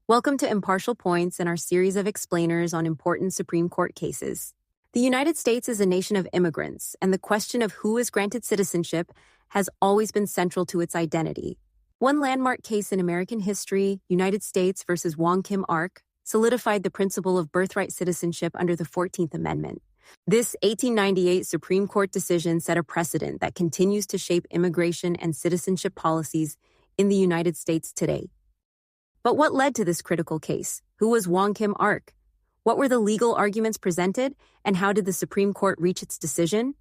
Welcome to Impartial Points and our series of explainers on important Supreme Court cases. The United States is a nation of immigrants, and the question of who is granted citizenship has always been central to its identity. One landmark case in American history, United States versus Wong Kim Arc, solidified the principle of birthright citizenship under the 14th Amendment. This 1898 Supreme Court decision set a precedent that continues to shape immigration and citizenship policies in the United States today. But what led to this critical case? Who was Wong Kim Arc? What were the legal arguments presented, and how did the Supreme Court reach its decision?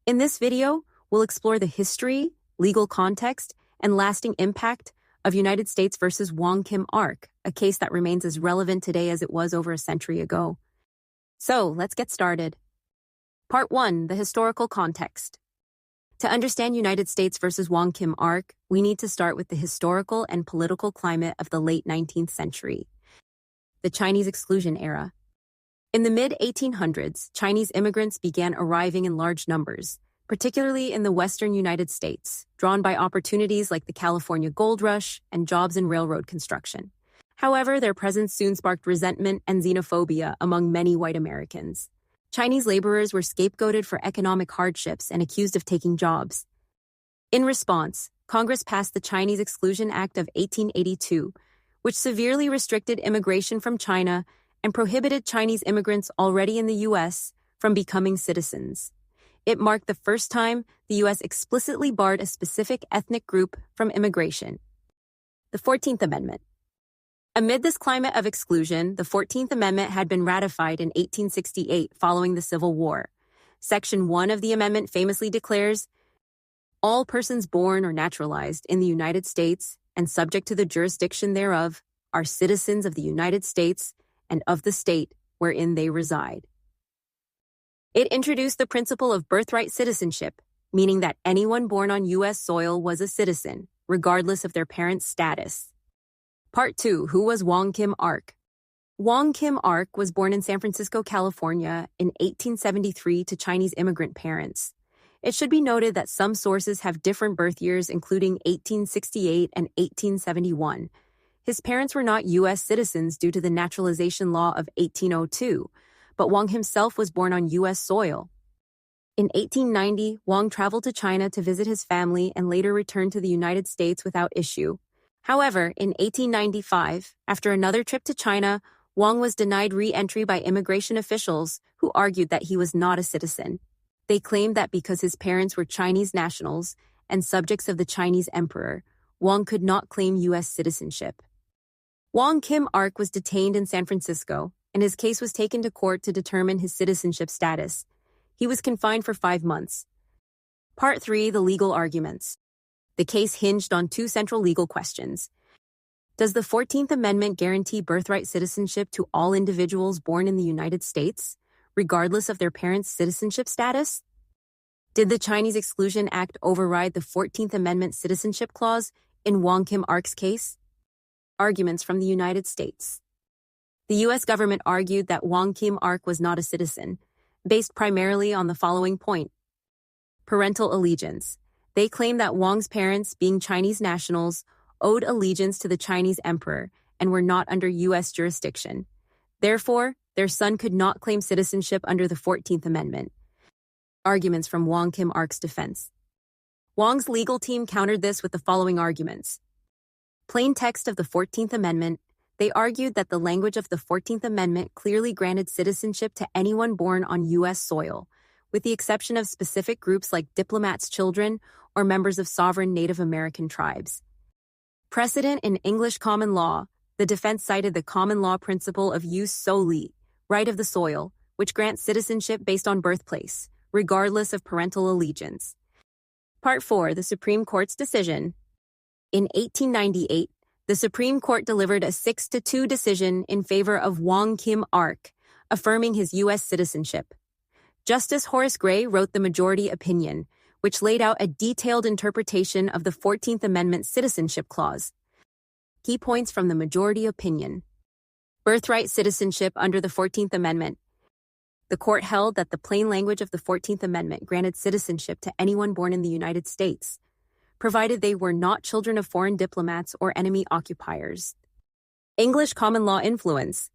In this video, we'll explore the history, legal context, and lasting impact of United States versus Wong Kim Arc, a case that remains as relevant today as it was over a century ago. So, let's get started. Part 1, the historical context. To understand United States versus Wong Kim Arc, we need to start with the historical and political climate of the late 19th century, the Chinese exclusion era. In the mid-1800s, Chinese immigrants began arriving in large numbers, particularly in the western United States, drawn by opportunities like the California Gold Rush and jobs in railroad construction. However, their presence soon sparked resentment and xenophobia among many white Americans. Chinese laborers were scapegoated for economic hardships and accused of taking jobs. In response, Congress passed the Chinese Exclusion Act of 1882, which severely restricted immigration from China and prohibited Chinese immigrants already in the U.S. from becoming citizens. It marked the first time the U.S. explicitly barred a specific ethnic group from immigration. The 14th Amendment. Amid this climate of exclusion, the 14th Amendment had been ratified in 1868 following the Civil War. Section 1 of the amendment famously declares, "All persons born or naturalized in the United States and subject to the jurisdiction thereof are citizens of the United States and of the state wherein they reside." It introduced the principle of birthright citizenship, meaning that anyone born on U.S. soil was a citizen, regardless of their parents' status. Part 2, who was Wong Kim Arc? Wong Kim Arc was born in San Francisco, California in 1873 to Chinese immigrant parents. It should be noted that some sources have different birth years, including 1868 and 1871. His parents were not U.S. citizens due to the naturalization law of 1802, but Wong himself was born on U.S. soil. In 1890, Wong traveled to China to visit his family and later returned to the United States without issue. However, in 1895, after another trip to China, Wong was denied re-entry by immigration officials who argued that he was not a citizen. They claimed that because his parents were Chinese nationals and subjects of the Chinese emperor, Wong could not claim U.S. citizenship. Wong Kim Arc was detained in San Francisco, and his case was taken to court to determine his citizenship status. He was confined for 5 months. Part 3, the legal arguments. The case hinged on 2 central legal questions. Does the 14th Amendment guarantee birthright citizenship to all individuals born in the United States, regardless of their parents' citizenship status? Did the Chinese Exclusion Act override the 14th Amendment citizenship clause in Wong Kim Arc's case? Arguments from the United States. The U.S. government argued that Wong Kim Arc was not a citizen, based primarily on the following point. Parental allegiance. They claimed that Wong's parents, being Chinese nationals, owed allegiance to the Chinese emperor and were not under U.S. jurisdiction. Therefore, their son could not claim citizenship under the 14th Amendment. Arguments from Wong Kim Arc's defense. Wong's legal team countered this with the following arguments. Plain text of the 14th Amendment. They argued that the language of the 14th Amendment clearly granted citizenship to anyone born on U.S. soil, with the exception of specific groups like diplomats' children or members of sovereign Native American tribes. Precedent in English common law, the defense cited the common law principle of jus soli, right of the soil, which grants citizenship based on birthplace, regardless of parental allegiance. Part 4, the Supreme Court's decision. In 1898, the Supreme Court delivered a 6-2 decision in favor of Wong Kim Arc, affirming his U.S. citizenship. Justice Horace Gray wrote the majority opinion, which laid out a detailed interpretation of the 14th Amendment citizenship clause. Key points from the majority opinion. Birthright citizenship under the 14th Amendment. The court held that the plain language of the 14th Amendment granted citizenship to anyone born in the United States, provided they were not children of foreign diplomats or enemy occupiers. English common law influence.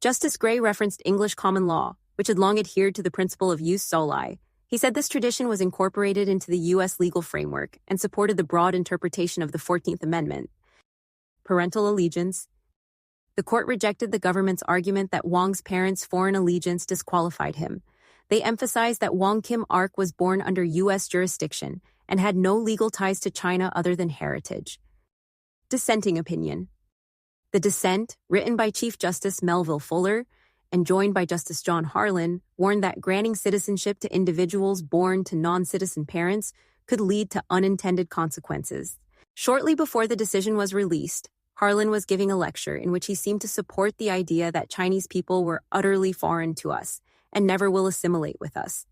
Justice Gray referenced English common law, which had long adhered to the principle of jus soli. He said this tradition was incorporated into the U.S. legal framework and supported the broad interpretation of the 14th Amendment. Parental allegiance. The court rejected the government's argument that Wong's parents' foreign allegiance disqualified him. They emphasized that Wong Kim Arc was born under U.S. jurisdiction and had no legal ties to China other than heritage. Dissenting opinion. The dissent, written by Chief Justice Melville Fuller and joined by Justice John Harlan, warned that granting citizenship to individuals born to non-citizen parents could lead to unintended consequences. Shortly before the decision was released, Harlan was giving a lecture in which he seemed to support the idea that Chinese people were utterly foreign to us and never will assimilate with us,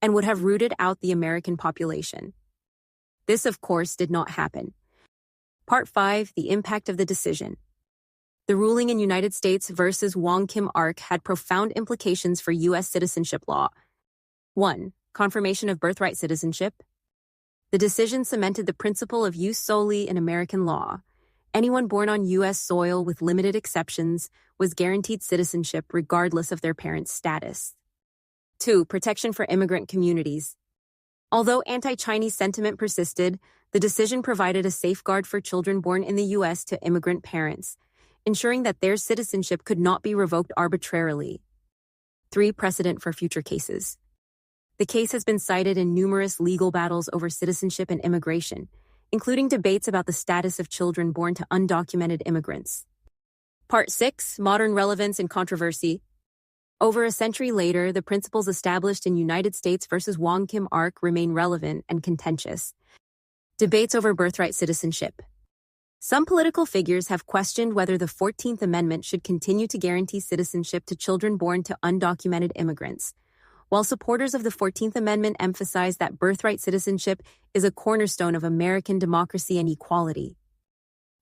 and would have rooted out the American population. This, of course, did not happen. Part 5. The impact of the decision. The ruling in United States versus Wong Kim Arc had profound implications for U.S. citizenship law. 1. Confirmation of birthright citizenship. The decision cemented the principle of jus soli in American law. Anyone born on U.S. soil, with limited exceptions, was guaranteed citizenship regardless of their parents' status. 2. Protection for immigrant communities. Although anti-Chinese sentiment persisted, the decision provided a safeguard for children born in the U.S. to immigrant parents, ensuring that their citizenship could not be revoked arbitrarily. 3. Precedent for future cases. The case has been cited in numerous legal battles over citizenship and immigration, including debates about the status of children born to undocumented immigrants. Part 6. Modern relevance and controversy. Over a century later, the principles established in United States versus Wong Kim Arc remain relevant and contentious. Debates over birthright citizenship. Some political figures have questioned whether the 14th Amendment should continue to guarantee citizenship to children born to undocumented immigrants, while supporters of the 14th Amendment emphasize that birthright citizenship is a cornerstone of American democracy and equality.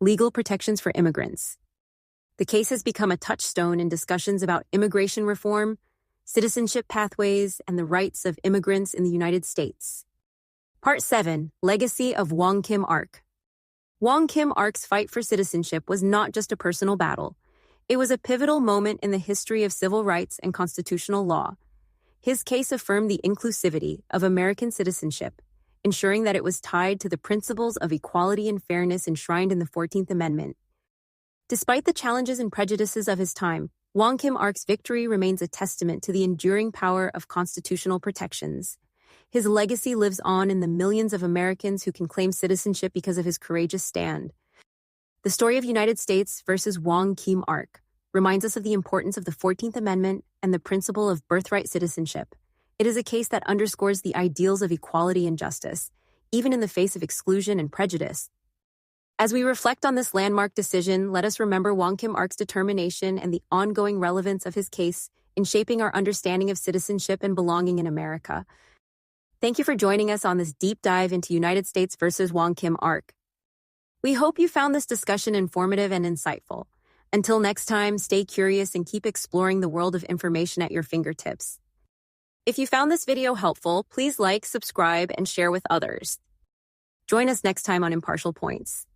Legal protections for immigrants. The case has become a touchstone in discussions about immigration reform, citizenship pathways, and the rights of immigrants in the United States. Part 7. Legacy of Wong Kim Arc. Wong Kim Arc's fight for citizenship was not just a personal battle. It was a pivotal moment in the history of civil rights and constitutional law. His case affirmed the inclusivity of American citizenship, ensuring that it was tied to the principles of equality and fairness enshrined in the 14th Amendment. Despite the challenges and prejudices of his time, Wong Kim Arc's victory remains a testament to the enduring power of constitutional protections. His legacy lives on in the millions of Americans who can claim citizenship because of his courageous stand. The story of United States versus Wong Kim Arc reminds us of the importance of the 14th Amendment and the principle of birthright citizenship. It is a case that underscores the ideals of equality and justice, even in the face of exclusion and prejudice. As we reflect on this landmark decision, let us remember Wong Kim Arc's determination and the ongoing relevance of his case in shaping our understanding of citizenship and belonging in America. Thank you for joining us on this deep dive into United States versus Wong Kim Arc. We hope you found this discussion informative and insightful. Until next time, stay curious and keep exploring the world of information at your fingertips. If you found this video helpful, please like, subscribe, and share with others. Join us next time on Impartial Points.